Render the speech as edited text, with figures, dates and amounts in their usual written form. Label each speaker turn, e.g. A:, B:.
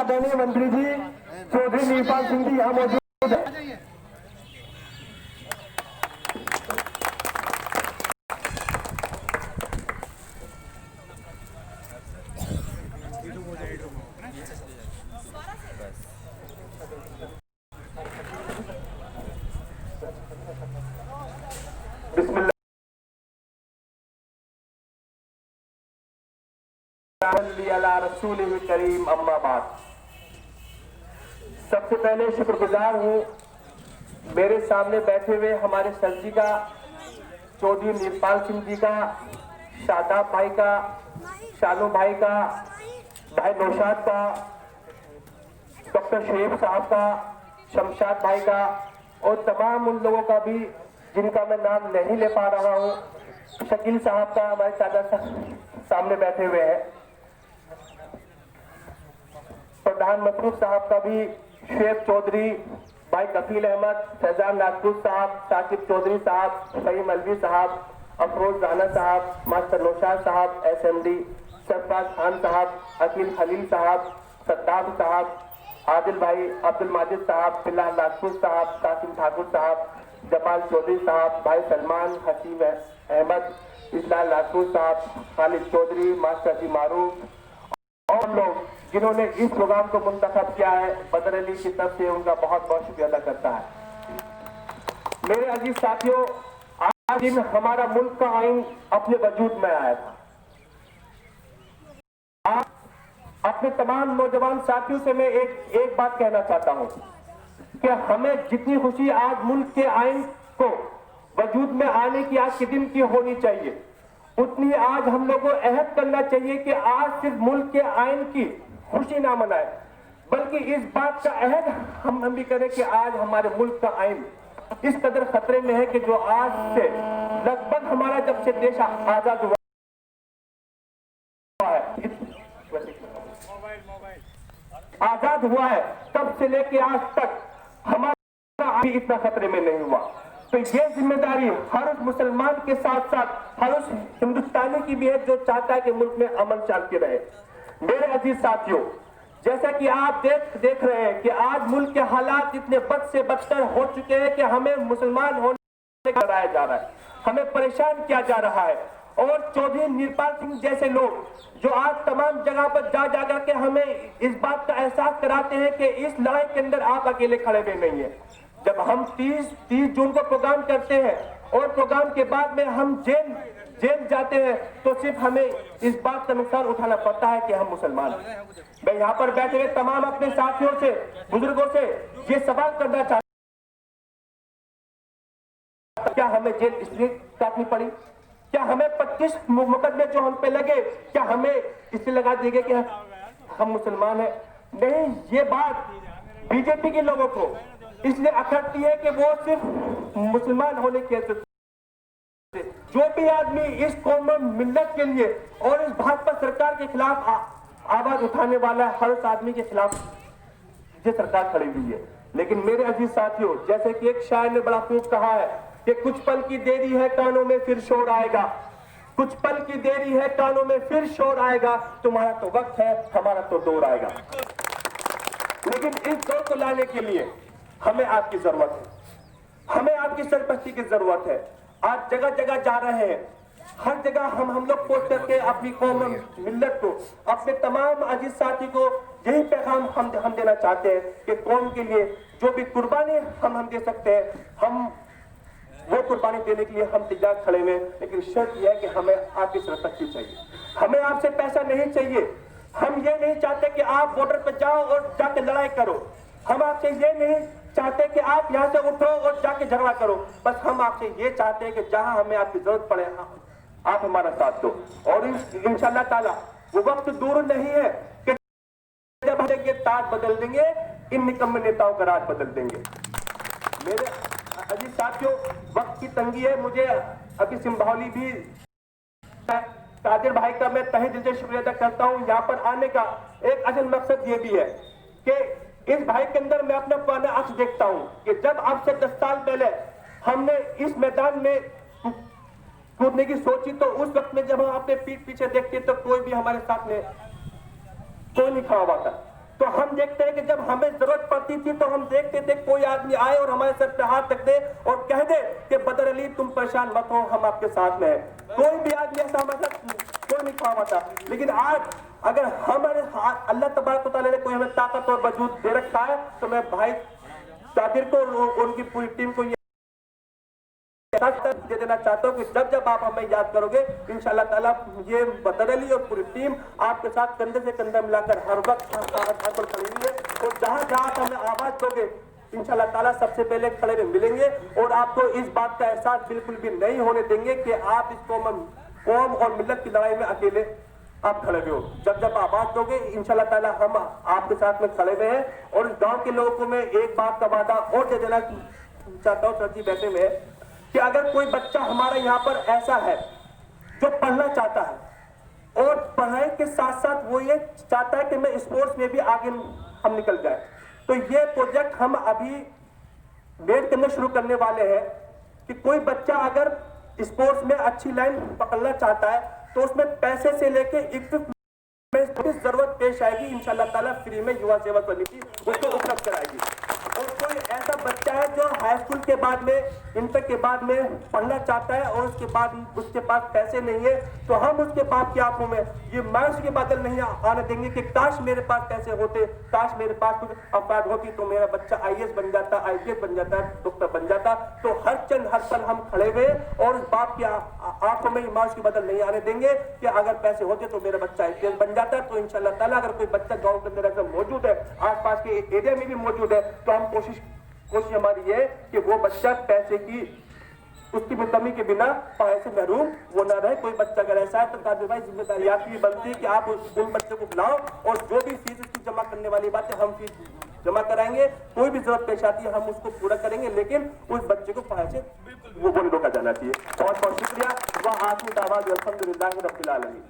A: आदरणीय मंत्री जी चौधरी नीरपाल सिंह जी यहाँ मौजूद है। रसूल करीम अम्माबाद। सबसे पहले शुक्रगुजार हूँ मेरे सामने बैठे हुए हमारे सर जी का, चौधरी नीरपाल सिंह जी का, शादाब भाई का, शानू भाई का, भाई नौशाद का, डॉक्टर शेख साहब का, शमशाद भाई का और तमाम उन लोगों का भी जिनका मैं नाम नहीं ले पा रहा हूँ। शकील साहब का हमारे चाचा सामने बैठे हुए हैं। प्रधान मसरूफ साहब का भी, शेख चौधरी, भाई कफील अहमद, फैजान राजपूत साहब, साकिब चौधरी साहब, सईम अलवी साहब, अफरोज राना साहब, मास्टर नौशाद साहब, SMD, सरफराज खान साहब, अकील खलील साहब, सद्दाम साहब, आदिल भाई, अब्दुल माजिद साहब, फिलहाल राजपूत साहब, कासिम ठाकुर साहब, जमाल चौधरी साहब, भाई सलमान, हसीब अहमद, इस्लाम राजपूत साहब, खालिद चौधरी, मास्टर अजी मारूफ और लोग जिन्होंने इस प्रोग्राम को मुंतखब किया है, बदर अली की तरफ से उनका बहुत बहुत शुक्रिया अदा करता है। मेरे अजीज साथियों, आज दिन हमारा मुल्क का आइन अपने वजूद में आया था। आज अपने तमाम नौजवान साथियों से मैं एक बात कहना चाहता हूं कि हमें जितनी खुशी आज मुल्क के आइन को वजूद में आने की आज के दिन की होनी चाहिए, उतनी आज हम लोगों को अहद करना चाहिए कि आज सिर्फ मुल्क के आइन की खुशी ना मनाए, बल्कि इस बात का अहद हम भी करें कि आज हमारे मुल्क का आइन इस कदर खतरे में है कि जो आज से लगभग हमारा जब से देश आजाद हुआ है तब से लेके आज तक हमारा भी इतना खतरे में नहीं हुआ। तो ये जिम्मेदारी हर उस मुसलमान के साथ साथ हर उस हिंदुस्तानी की भी है जो चाहता है कि मुल्क में अमन चलते रहे। मेरे अजीज साथियों, जैसा कि आप देख रहे हैं कि आज मुल्क के हालात इतने बद से बदतर हो चुके हैं कि हमें मुसलमान होने का कराया जा रहा है, हमें परेशान किया जा रहा है। और चौधरी नीरपाल सिंह जैसे लोग जो आज तमाम जगह पर जा करके हमें इस बात का एहसास कराते हैं कि इस लड़ाई के अंदर आप अकेले खड़े हुए नहीं है। जब हम 30 जून को प्रोग्राम करते हैं और प्रोग्राम के बाद में हम जेल जाते हैं तो सिर्फ हमें इस बात का नुकसान उठाना पड़ता है कि हम मुसलमान हैं। मैं यहाँ पर बैठे हुए तमाम अपने साथियों से, बुजुर्गों से ये सवाल करना चाहता हूं, क्या हमें जेल इसलिए काटनी पड़ी? क्या हमें 25 मुकदमे जो हम पे लगे, क्या हमें इसलिए लगा दिए कि हम मुसलमान हैं? नहीं, ये बात बीजेपी के लोगों को इसलिए अखरती है कि वो सिर्फ मुसलमान होने की हैसियत से जो भी आदमी इस कौम मिल्लत के लिए और इस भाजपा सरकार के खिलाफ आवाज उठाने वाला है, हर उस आदमी के खिलाफ ये सरकार खड़ी हुई है। लेकिन मेरे अजीज साथियों, जैसे कि एक शायर ने बड़ा खूब कहा है कि कुछ पल की देरी है कानों में फिर शोर आएगा, कुछ पल की देरी है कानों में फिर शोर आएगा, तुम्हारा तो वक्त है हमारा तो दौर आएगा। लेकिन इस दौर को लाने के लिए हमें आपकी जरूरत है, हमें आपकी सरपरस्ती की जरूरत है। आज जगह जगह जा रहे हैं, हर जगह हम लोग पोस्ट करके अपनी कौम मिल्लत को, अपने तमाम अजीज साथी को यही पैगाम हम देना चाहते हैं कि कौम के लिए जो भी कुर्बानी हम दे सकते हैं, हम वो कुर्बानी देने के लिए हम तैयार खड़े हुए। लेकिन शर्त यह है कि हमें आपकी सरपरस्ती चाहिए, हमें आपसे पैसा नहीं चाहिए। हम ये नहीं चाहते कि आप बॉर्डर पर जाओ और जाके लड़ाई करो, हम आपसे ये नहीं चाहते कि आप यहाँ से उठो और जाके झगड़ा करो। बस हम आपसे ये चाहते हैं कि जहां हमें आपकी जरूरत पड़े आप हमारा साथ दो। और इंशाअल्लाह ताला वो वक्त दूर नहीं है कि जब हम ताज बदल देंगे, इन निकम्मे नेताओं का राज बदल देंगे। मेरे अजीज साथियों, वक्त की तंगी है, मुझे अभी सिंबौली भी कादिर भाई का मैं तहे दिल से शुक्रिया अदा करता हूं। यहाँ पर आने का एक असल मकसद ये भी है कि इस भाई के अंदर मैं अपना पुराना अक्स देखता हूं कि जब आज से 10 साल पहले हमने इस मैदान में कूदने की सोची तो उस वक्त में जब हम अपने पीठ पीछे देखते तो कोई भी हमारे साथ में कोई नहीं खड़ा हुआ था। तो हम देखते हैं कि जब हमें जरूरत पड़ती थी तो हम देखते थे कोई आदमी आए और हमारे सर पे हाथ रख दे और कह दे कि बदर अली तुम परेशान मत हो, हम आपके साथ में हैं। कोई भी आदमी ऐसा हमारे साथ कोई नहीं खड़ा था। लेकिन आज अगर हमारे अल्लाह तबारक व तआला ने कोई हमें ताकत और वजूद दे रखा है तो मैं भाई कादिर को और उनकी पूरी टीम को दे देना चाहता हूँ कि जब जब आप हमें याद करोगे इंशाअल्लाह ताला ये बदर अली और पूरी टीम आपके साथ कंधे से कंधा मिलाकर हर वक्त खड़ी हुई है। और जहां जहां हमें आवाज दोगे इंशाअल्लाह ताला सबसे पहले खड़े में मिलेंगे और आपको इस बात का एहसास बिल्कुल भी नहीं होने देंगे कि आप इस कौम और मिल्लत की लड़ाई में अकेले आप खड़े हुए हो। जब जब आवाज दोगे इंशाअल्लाह ताला हम आपके साथ में खड़े हुए हैं। और इस गांव के लोगों को मैं एक बात का वादा और दे देना चाहता हूँ सर जी बैठे में कि अगर कोई बच्चा हमारा यहाँ पर ऐसा है जो पढ़ना चाहता है और पढ़ाई के साथ साथ वो ये चाहता है कि मैं स्पोर्ट्स में भी आगे हम निकल जाए, तो ये प्रोजेक्ट हम अभी वेट करने शुरू करने वाले हैं कि कोई बच्चा अगर स्पोर्ट्स में अच्छी लाइन पकड़ना चाहता है तो उसमें पैसे से लेके इक्विपमेंट जरूरत पेश आएगी। इंशाअल्लाह ताला फ्री में युवा सेवा समिति उसको उपलब्ध कराएगी। और कोई ऐसा बच्चा है जो हाई स्कूल के बाद में इंटर के बाद में पढ़ना चाहता है और उसके बाद उसके पास पैसे नहीं है तो हम उसके बाप की आंखों में ये मायूसी के बादल नहीं आने देंगे कि काश मेरे पास पैसे होते, काश मेरे पास कुछ अवकाश होती तो मेरा बच्चा IAS बन जाता, IPS बन जाता, डॉक्टर बन जाता। तो हर चंद हर पल हम खड़े हुए और उस बाप की आंखों में मायूसी के बादल नहीं आने देंगे कि अगर पैसे होते तो मेरा बच्चा IPS बन जाता। तो इंशाअल्लाह ताला अगर कोई बच्चा गाँव के अंदर ऐसा मौजूद है, आसपास के एरिया में भी मौजूद है, तो हम कोशिश हमारी ये कि वो बच्चा पैसे की उसकी कमी के बिना पढ़ाई से महरूम वो ना रहे। कोई बच्चा अगर ऐसा है तो कादिर भाई जिम्मेदारी आपकी भी बनती है कि आप उन बच्चों को बुलाओ और जो भी फीस उसकी जमा करने वाली बात है हम फीस जमा कराएंगे। कोई भी जरूरत पेश आती है हम उसको पूरा करेंगे, लेकिन उस बच्चे को पढ़ाई से वो नहीं रोका जाना चाहिए। बहुत बहुत शुक्रिया। वह आखिरी दावा अल्हम्दुलिल्लाह रब्बिल आलमीन।